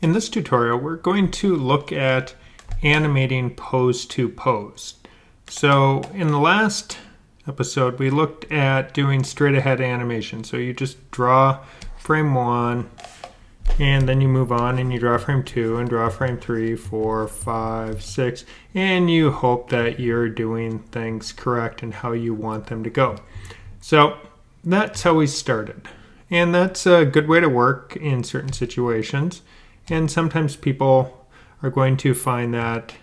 In this tutorial, we're going to look at animating pose to pose. So in the last episode, we looked at doing straight ahead animation. So you just draw frame 1, and then you move on and you draw frame 2 and draw frame 3, 4, 5, 6, and you hope that you're doing things correct and how you want them to go. So that's how we started. And that's a good way to work in certain situations. And sometimes people are going to find that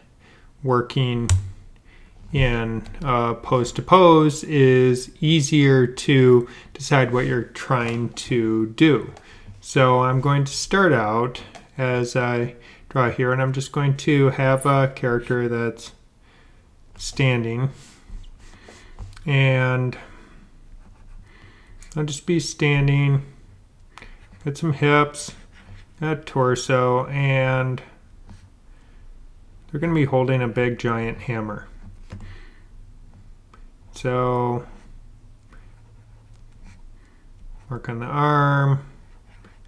working in pose to pose is easier to decide what you're trying to do. So I'm going to start out as I draw here, and I'm just going to have a character that's standing, and I'll just be standing, got some hips, got torso, and they're going to be holding a big giant hammer. So work on the arm,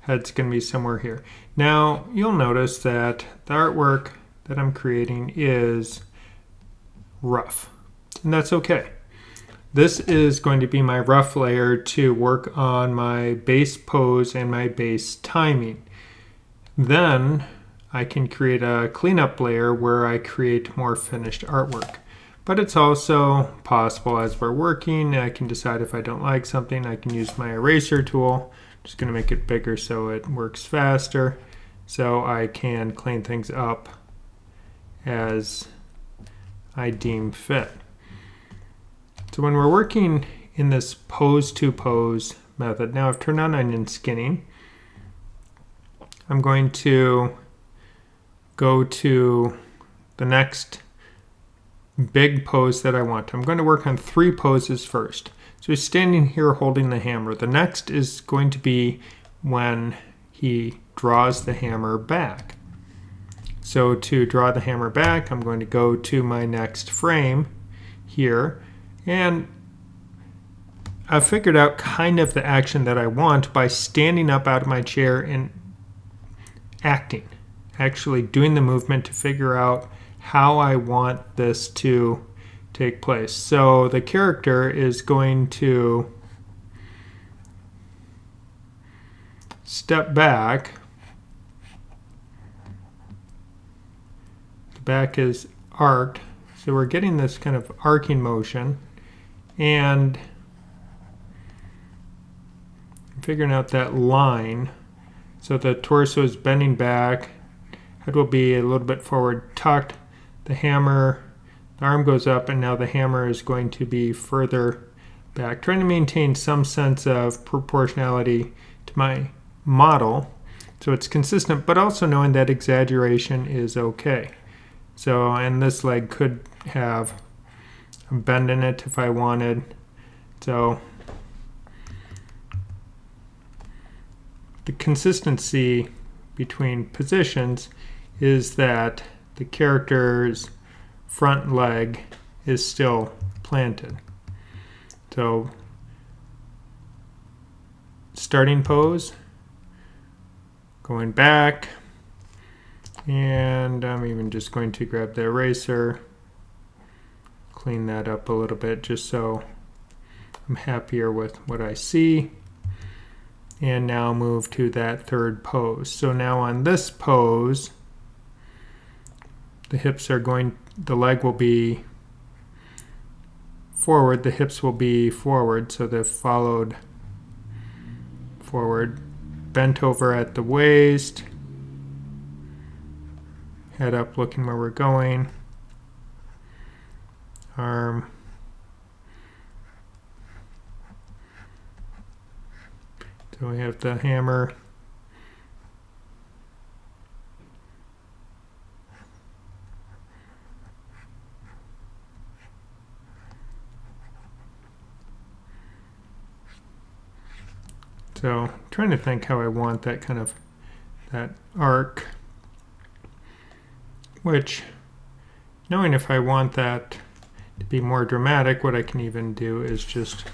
head's going to be somewhere here. Now you'll notice that the artwork that I'm creating is rough, and that's okay. This is going to be my rough layer to work on my base pose and my base timing. Then I can create a cleanup layer where I create more finished artwork. But it's also possible as we're working, I can decide if I don't like something, I can use my eraser tool. I'm just going to make it bigger so it works faster, so I can clean things up as I deem fit. So when we're working in this pose to pose method, now I've turned on onion skinning. I'm going to go to the next big pose that I want. I'm going to work on 3 poses first. So he's standing here holding the hammer. The next is going to be when he draws the hammer back. So to draw the hammer back, I'm going to go to my next frame here, and I've figured out kind of the action that I want by standing up out of my chair and actually doing the movement to figure out how I want this to take place. So the character is going to step back. The back is arced, so we're getting this kind of arcing motion, and I'm figuring out that line. So the torso is bending back, head will be a little bit forward tucked, the arm goes up, and now the hammer is going to be further back, trying to maintain some sense of proportionality to my model so it's consistent, but also knowing that exaggeration is okay. So, and this leg could have a bend in it if I wanted. So the consistency between positions is that the character's front leg is still planted. So starting pose, going back, and I'm even just going to grab the eraser, clean that up a little bit just so I'm happier with what I see. And now move to that third pose. So now on this pose, the leg will be forward, the hips will be forward, so they've followed forward, bent over at the waist, head up looking where we're going, arm, so we have the hammer, so trying to think how I want that kind of that arc, which knowing if I want that to be more dramatic, what I can even do is just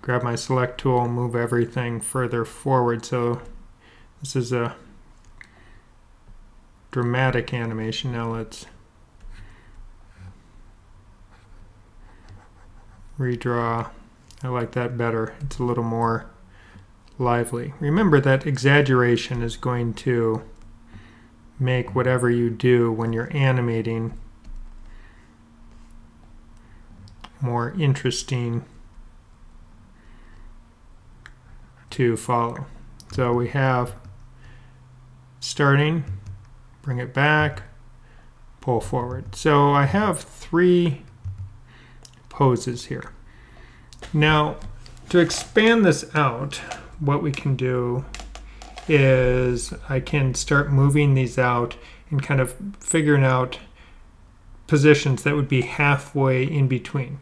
grab my select tool, move everything further forward. So this is a dramatic animation. Now let's redraw. I like that better. It's a little more lively. Remember that exaggeration is going to make whatever you do when you're animating more interesting to follow. So we have starting, bring it back, pull forward. So I have 3 poses here. Now, to expand this out, what we can do is I can start moving these out and kind of figuring out positions that would be halfway in between.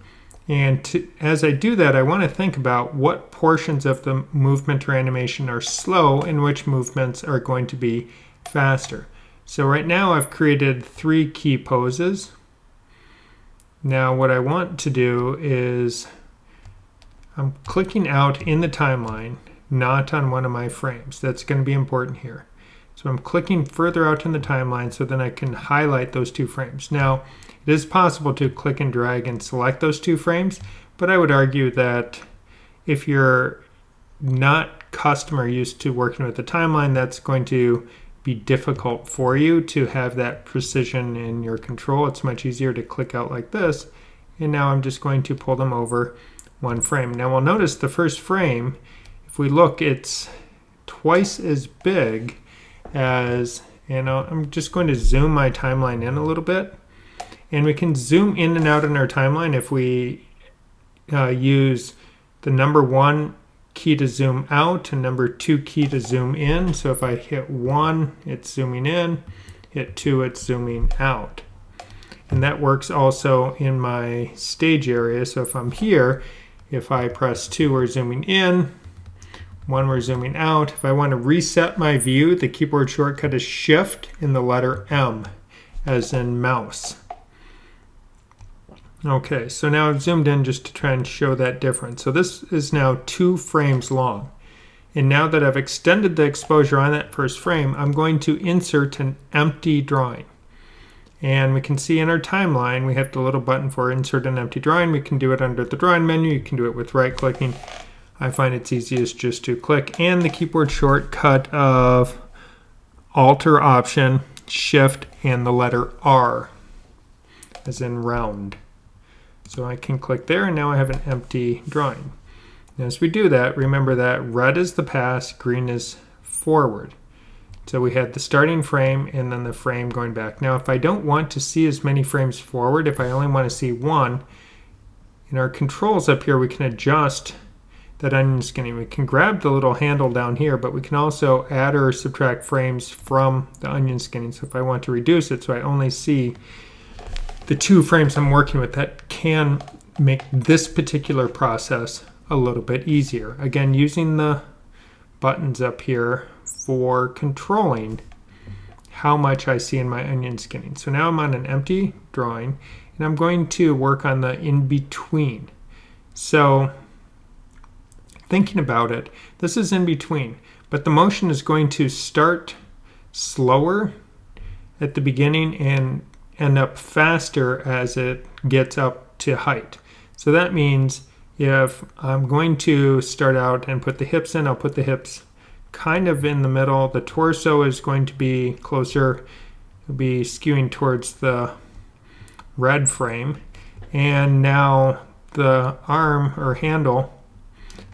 And as I do that, I want to think about what portions of the movement or animation are slow and which movements are going to be faster. So right now I've created 3 key poses. Now what I want to do is I'm clicking out in the timeline, not on one of my frames. That's going to be important here. So I'm clicking further out in the timeline so then I can highlight those 2 frames. Now, it is possible to click and drag and select those 2 frames, but I would argue that if you're not custom or used to working with the timeline, that's going to be difficult for you to have that precision in your control. It's much easier to click out like this, and now I'm just going to pull them over 1 frame. Now we'll notice the first frame, if we look, it's twice as big as, and I'm just going to zoom my timeline in a little bit. And we can zoom in and out in our timeline if we use the number 1 key to zoom out and number 2 key to zoom in. So if I hit 1, it's zooming in, hit 2, it's zooming out. And that works also in my stage area. So if I'm here, if I press 2, we're zooming in, 1, we're zooming out. If I want to reset my view, the keyboard shortcut is Shift and the letter M, as in mouse. Okay, so now I've zoomed in just to try and show that difference. So this is now 2 frames long. And now that I've extended the exposure on that first frame, I'm going to insert an empty drawing. And we can see in our timeline, we have the little button for insert an empty drawing. We can do it under the drawing menu. You can do it with right clicking. I find it's easiest just to click, and the keyboard shortcut of Alt or Option, Shift, and the letter R, as in round. So I can click there, and now I have an empty drawing. And as we do that, remember that red is the pass, green is forward. So we had the starting frame and then the frame going back. Now if I don't want to see as many frames forward, if I only want to see 1, in our controls up here we can adjust that onion skinning. We can grab the little handle down here, but we can also add or subtract frames from the onion skinning. So if I want to reduce it so I only see the 2 frames I'm working with, that can make this particular process a little bit easier. Again, using the buttons up here for controlling how much I see in my onion skinning. So now I'm on an empty drawing, and I'm going to work on the in-between. So thinking about it, this is in between, but the motion is going to start slower at the beginning and end up faster as it gets up to height. So that means if I'm going to start out and put the hips in, I'll put the hips kind of in the middle. The torso is going to be closer, it'll be skewing towards the red frame. And now the arm or handle,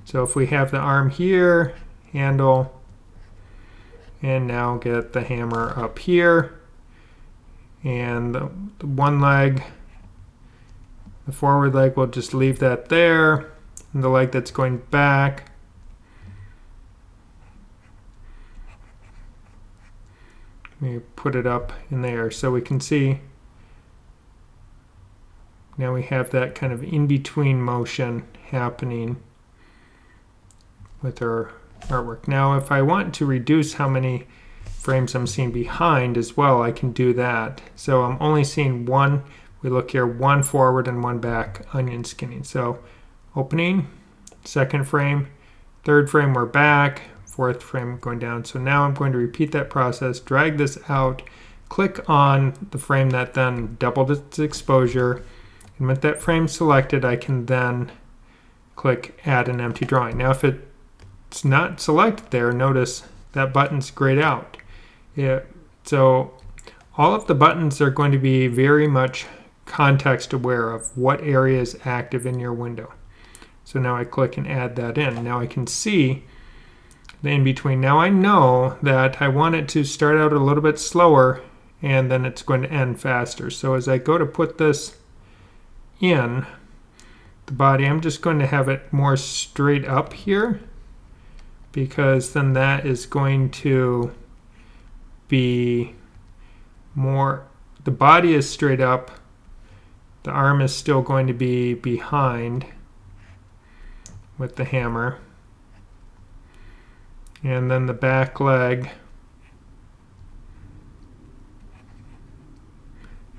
so if we have the arm here, handle, and now get the hammer up here, and the one leg, the forward leg, we'll just leave that there, and the leg that's going back, we put it up in there so we can see. Now we have that kind of in-between motion happening with our artwork. Now if I want to reduce how many frames I'm seeing behind as well, I can do that. So I'm only seeing 1, we look here, 1 forward and 1 back onion skinning. So opening, 2nd frame, 3rd frame we're back, 4th frame going down. So now I'm going to repeat that process, drag this out, click on the frame that then doubled its exposure. And with that frame selected, I can then click Add an Empty Drawing. Now if it's not selected there, notice that button's grayed out. So all of the buttons are going to be very much context aware of what area is active in your window. So now I click and add that in. Now I can see the in-between. Now I know that I want it to start out a little bit slower and then it's going to end faster. So as I go to put this in the body, I'm just going to have it more straight up here, because then that is going to be more, the body is straight up, the arm is still going to be behind with the hammer, and then the back leg,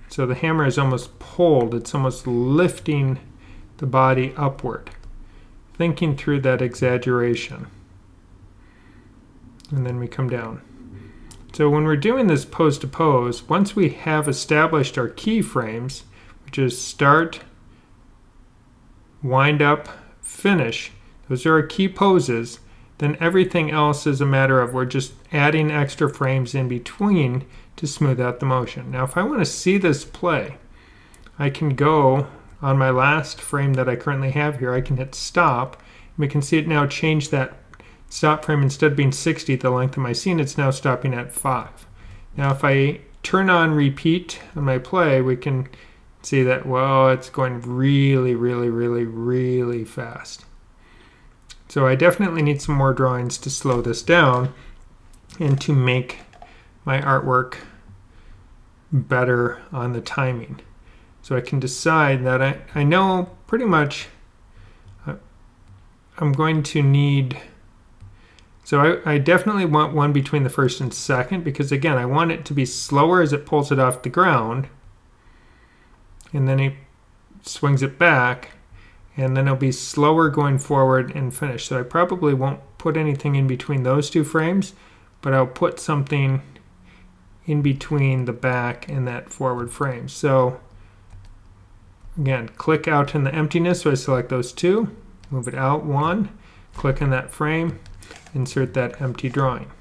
so the hammer is almost pulled, it's almost lifting the body upward, thinking through that exaggeration. And then we come down. So when we're doing this pose to pose, once we have established our keyframes, which is start, wind up, finish, those are our key poses, then everything else is a matter of we're just adding extra frames in between to smooth out the motion. Now if I want to see this play, I can go on my last frame that I currently have here, I can hit stop, and we can see it now change that stop frame. Instead of being 60 the length of my scene, it's now stopping at 5. Now if I turn on repeat on my play, we can see that, well, it's going really, really, really, really fast. So I definitely need some more drawings to slow this down and to make my artwork better on the timing. So I can decide that I know pretty much I'm going to need, so I definitely want one between the first and second, because again, I want it to be slower as it pulls it off the ground, and then it swings it back, and then it'll be slower going forward and finish. So I probably won't put anything in between those two frames, but I'll put something in between the back and that forward frame. So again, click out in the emptiness, so I select those two, move it out one, click in that frame, insert that empty drawing.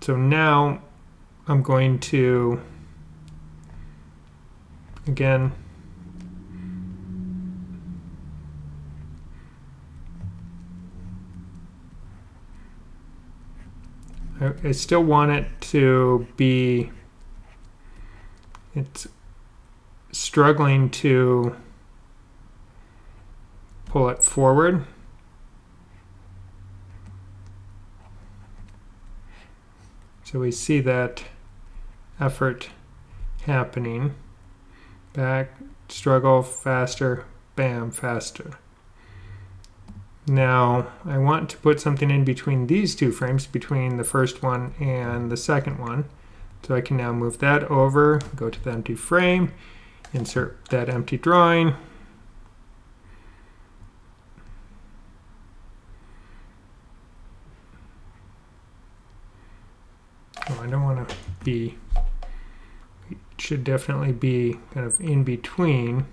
So now I'm going to, again, I still want it to be, it's struggling to pull it forward. So we see that effort happening. Back, struggle, faster, bam, faster. Now I want to put something in between these two frames, between the first one and the second one. So I can now move that over, go to the empty frame, insert that empty drawing. Oh, I don't want to be, it should definitely be kind of in between.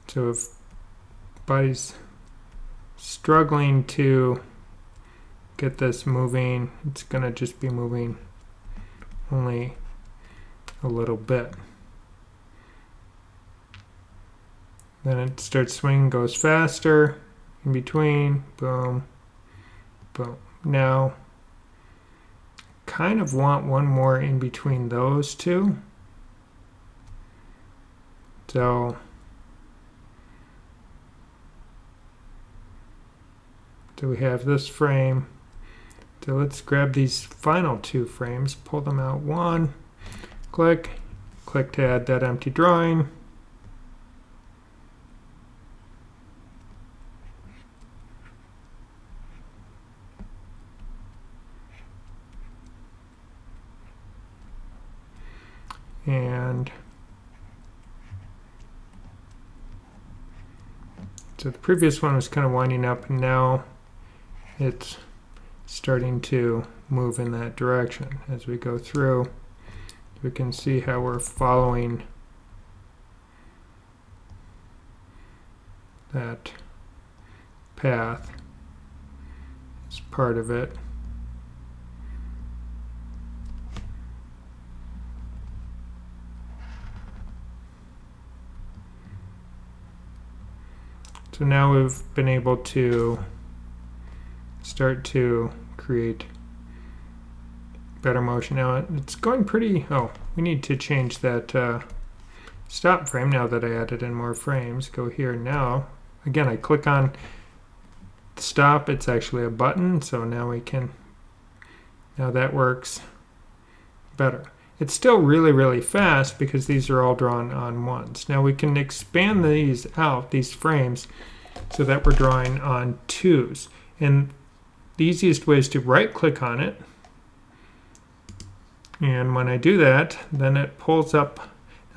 So if body's struggling to get this moving, it's going to just be moving only a little bit. Then it starts swinging, goes faster, in between, boom, boom. Now, kind of want one more in between those two. So we have this frame. So let's grab these final two frames, pull them out one, click to add that empty drawing. And So the previous one was kind of winding up, and now it's starting to move in that direction. As we go through, we can see how we're following that path as part of it. So now we've been able to start to create better motion. Now it's going pretty, oh, we need to change that stop frame now that I added in more frames. Go here now. Again, I click on stop, it's actually a button, so now we can, now that works better. It's still really, really fast because these are all drawn on ones. Now we can expand these out, these frames, so that we're drawing on twos. And the easiest way is to right click on it. And when I do that, then it pulls up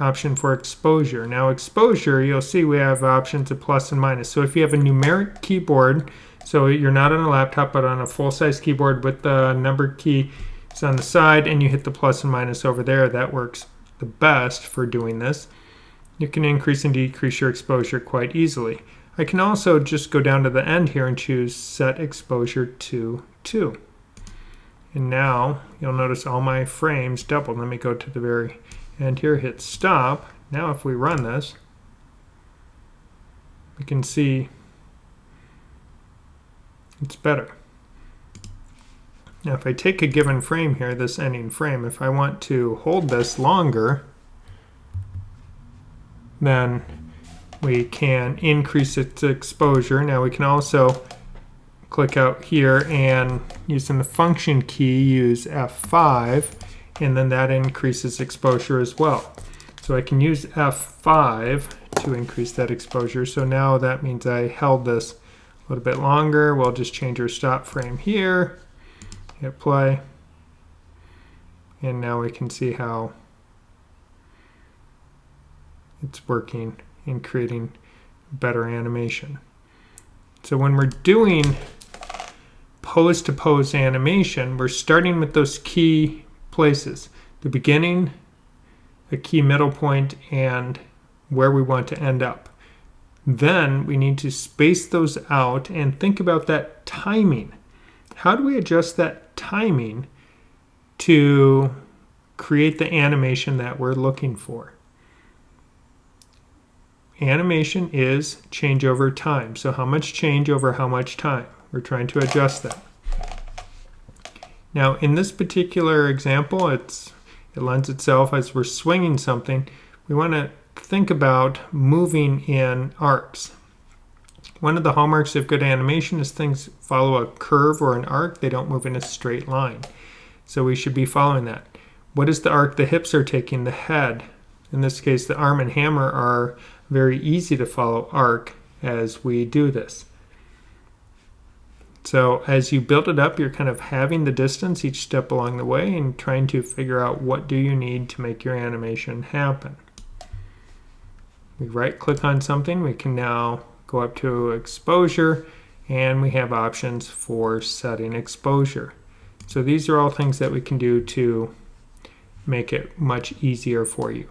option for exposure. Now exposure, you'll see we have options of plus and minus. So if you have a numeric keyboard, so you're not on a laptop but on a full-size keyboard with the number key on the side, and you hit the plus and minus over there, that works the best for doing this. You can increase and decrease your exposure quite easily. I can also just go down to the end here and choose set exposure to 2. And now you'll notice all my frames doubled. Let me go to the very end here, hit stop. Now if we run this, we can see it's better. Now if I take a given frame here, this ending frame, if I want to hold this longer, then we can increase its exposure. Now we can also click out here and using the function key use F5, and then that increases exposure as well. So I can use F5 to increase that exposure. So now that means I held this a little bit longer. We'll just change our stop frame here. Hit play, and now we can see how it's working in creating better animation. So when we're doing pose to pose animation, we're starting with those key places, the beginning, a key middle point, and where we want to end up. Then we need to space those out and think about that timing. How do we adjust that timing to create the animation that we're looking for? Animation is change over time. So how much change over how much time? We're trying to adjust that. Now in this particular example, it lends itself as we're swinging something. We want to think about moving in arcs. One of the hallmarks of good animation is things follow a curve or an arc. They don't move in a straight line. So we should be following that. What is the arc the hips are taking? The head. In this case, the arm and hammer are very easy to follow arc as we do this. So as you build it up, you're kind of having the distance each step along the way and trying to figure out what do you need to make your animation happen. We right click on something. We can now go up to exposure, and we have options for setting exposure. So these are all things that we can do to make it much easier for you.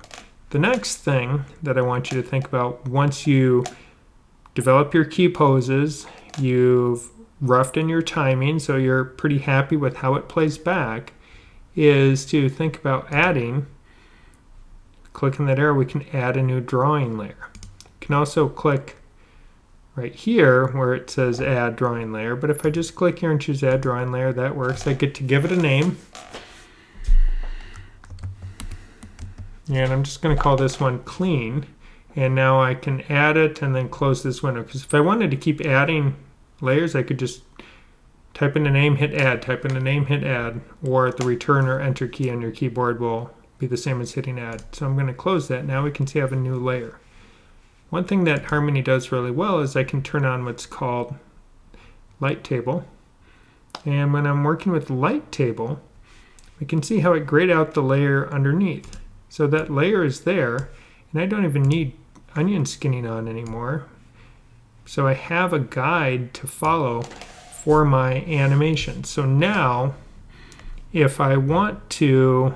The next thing that I want you to think about, once you develop your key poses, you've roughed in your timing, so you're pretty happy with how it plays back, is to think about adding, clicking that arrow, we can add a new drawing layer. You can also click right here where it says add drawing layer, but if I just click here and choose add drawing layer, that works. I get to give it a name, and I'm just going to call this one clean, and now I can add it and then close this window, because if I wanted to keep adding layers, I could just type in the name, hit add, type in the name, hit add, or the return or enter key on your keyboard will be the same as hitting add. So I'm going to close that. Now we can see I have a new layer. One thing that Harmony does really well is I can turn on what's called light table. And when I'm working with light table, we can see how it grayed out the layer underneath. So that layer is there, and I don't even need onion skinning on anymore. So I have a guide to follow for my animation. So now, if I want to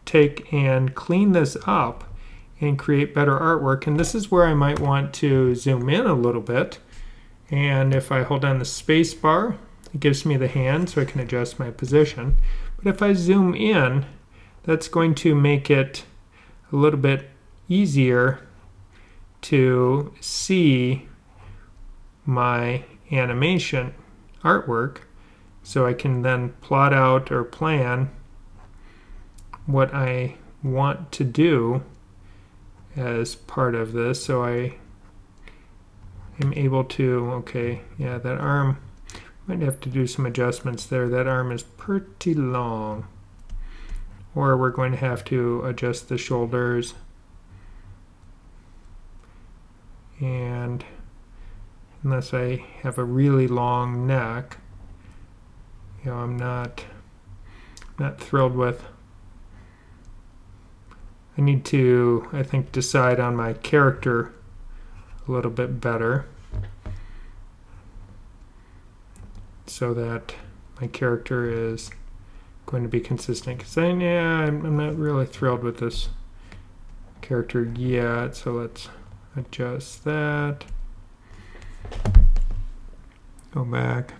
take and clean this up and create better artwork, and this is where I might want to zoom in a little bit. And if I hold down the space bar, it gives me the hand so I can adjust my position. But if I zoom in, that's going to make it a little bit easier to see my animation artwork, so I can then plot out or plan what I want to do as part of this. So I am able to, okay, yeah, that arm, might have to do some adjustments there. That arm is pretty long. Or we're going to have to adjust the shoulders. And unless I have a really long neck, you know, I'm not thrilled with. I need to, I think, decide on my character a little bit better so that my character is going to be consistent. Because I'm not really thrilled with this character yet, so let's adjust that. Go back.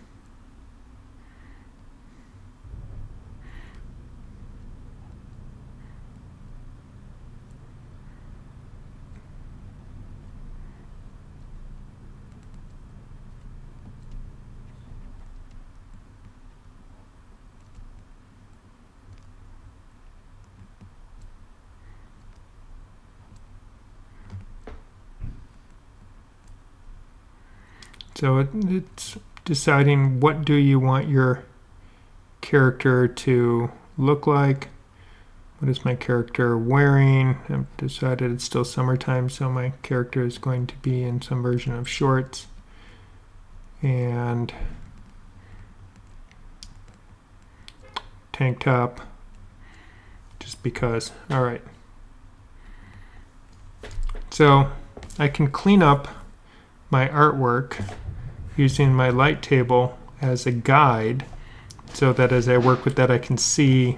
So it's deciding what do you want your character to look like. What is my character wearing? I've decided it's still summertime, so my character is going to be in some version of shorts. And tank top, just because. All right. So I can clean up my artwork using my light table as a guide, so that as I work with that I can see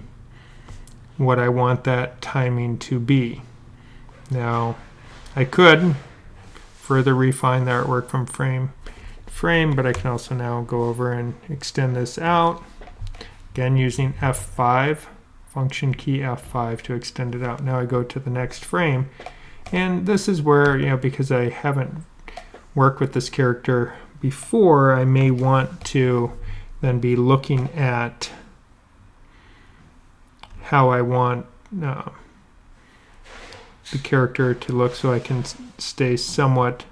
what I want that timing to be. Now I could further refine the artwork from frame to frame, but I can also now go over and extend this out, again using F5, function key F5 to extend it out. Now I go to the next frame, and this is where, you know, because I haven't worked with this character before, I may want to then be looking at how I want the character to look, so I can stay somewhat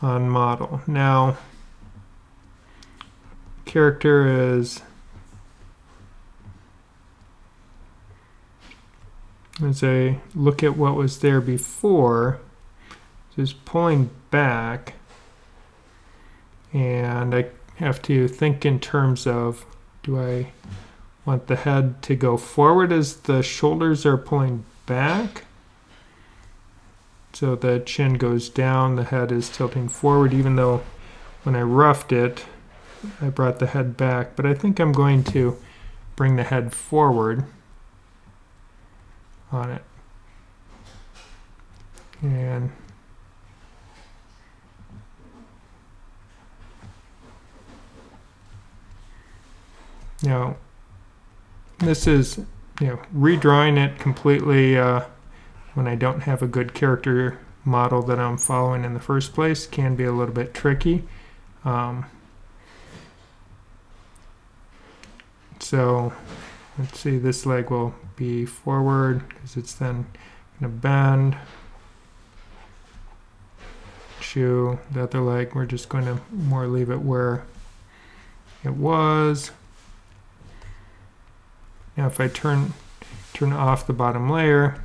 on model. Now, character is, as I look at what was there before, just pulling back, and I have to think in terms of, do I want the head to go forward as the shoulders are pulling back? So the chin goes down, the head is tilting forward, even though when I roughed it, I brought the head back. But I think I'm going to bring the head forward on it. And now, this is, you know, redrawing it completely when I don't have a good character model that I'm following in the first place can be a little bit tricky. So let's see, this leg will be forward because it's then going to bend. Shoe, the other leg, we're just going to more leave it where it was. Now if I turn off the bottom layer,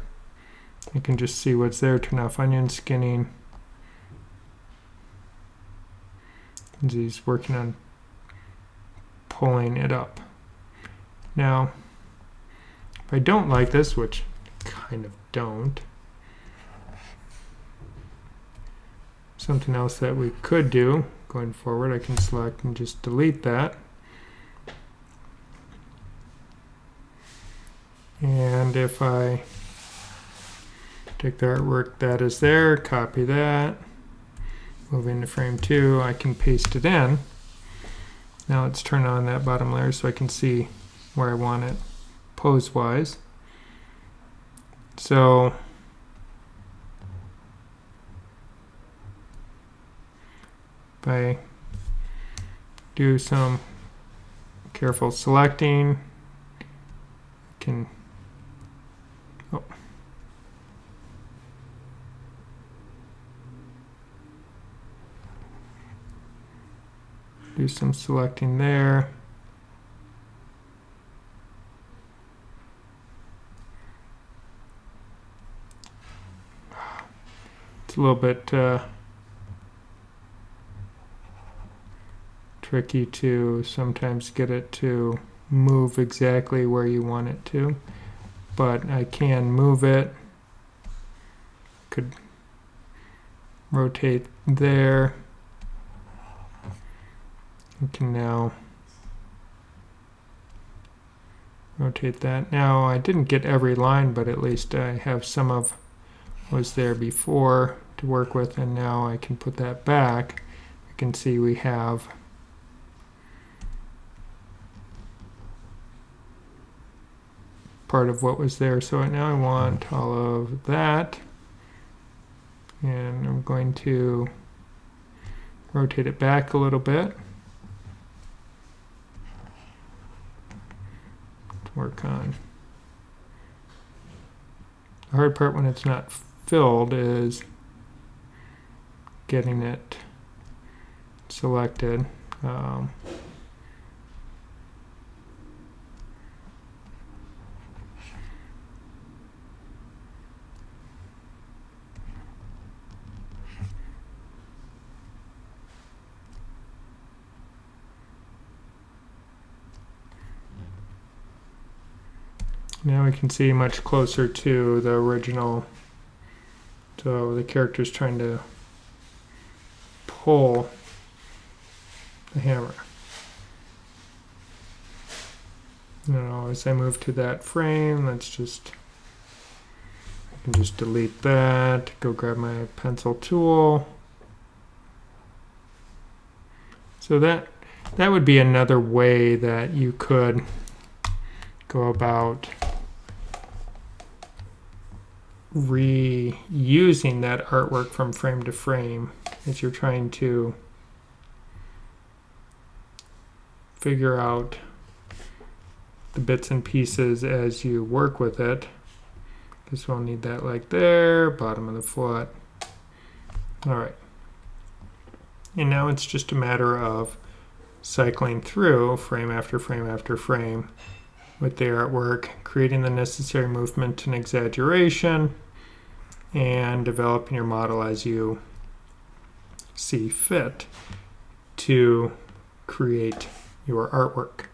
I can just see what's there. Turn off onion skinning. And he's working on pulling it up. Now, if I don't like this, which I kind of don't, something else that we could do going forward. I can select and just delete that. And if I take the artwork that is there, copy that, move into frame 2, I can paste it in. Now let's turn on that bottom layer so I can see where I want it pose-wise. So if I do some careful selecting, I can do some selecting there. It's a little bit tricky to sometimes get it to move exactly where you want it to, but I can move it. Could rotate there. You can now rotate that. Now I didn't get every line, but at least I have some of what was there before to work with, and now I can put that back. You can see we have part of what was there. So now I want all of that, and I'm going to rotate it back a little bit. Work on. The hard part when it's not filled is getting it selected. Now we can see much closer to the original. So the character's trying to pull the hammer. Now as I move to that frame, I can just delete that, go grab my pencil tool. So that would be another way that you could go about reusing that artwork from frame to frame as you're trying to figure out the bits and pieces as you work with it. This will need that like there, bottom of the foot. All right. And now it's just a matter of cycling through frame after frame after frame with the artwork, creating the necessary movement and exaggeration, and developing your model as you see fit to create your artwork.